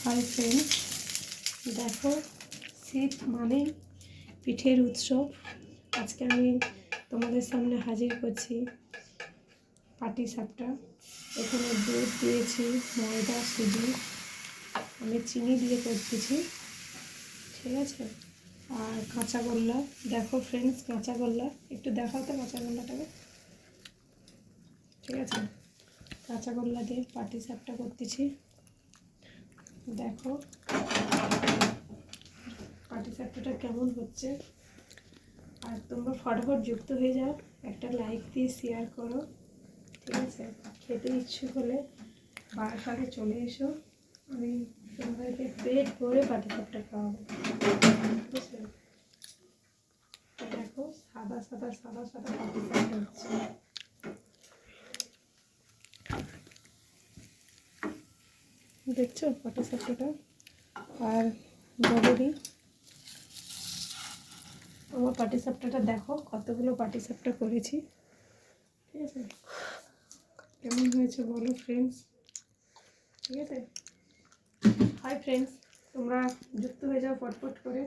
Hi friends, দেখো শীত মানেই পিঠের উৎসব। আজকে আমি তোমাদের সামনে হাজির করছি পাটিসাপটা। এখানে দুধ দিয়েছি, ময়দা, সুজি, আমি চিনি দিয়ে করতেছি, ঠিক আছে। আর কাঁচাগোল্লা, দেখো ফ্রেন্ডস কাঁচাগোল্লা, একটু দেখাও তো কাঁচাগোল্লাটাকে, ঠিক আছে। কাঁচাগোল্লা দিয়ে পাটিসাপটা করতেছি, দেখো পাটিসাপটাটা কেমন হচ্ছে। আর তোমরা ফটাফট যুক্ত হয়ে যাও, একটা লাইক দিয়ে শেয়ার করো, ঠিক আছে। খেতে ইচ্ছুক হলে বাসাতে চলে এসো, আমি তোমাদেরকে পেট ভরে পাটিসাপটা খাওয়াবো, বুঝলে। দেখো সাদা সাদা সাদা সাদা পাটিসাপটা হচ্ছে, দেখছো পাটিসাপটাটা। আর বড়দি আমার পাটিসাপটাটা দেখো, কতগুলো পাটিসাপটা করেছি, ঠিক আছে। কেমন হয়েছে বলো ফ্রেন্ডস, ঠিক আছে। হাই ফ্রেন্ডস, তোমরা যুক্ত হয়ে যাও ফটফট করে।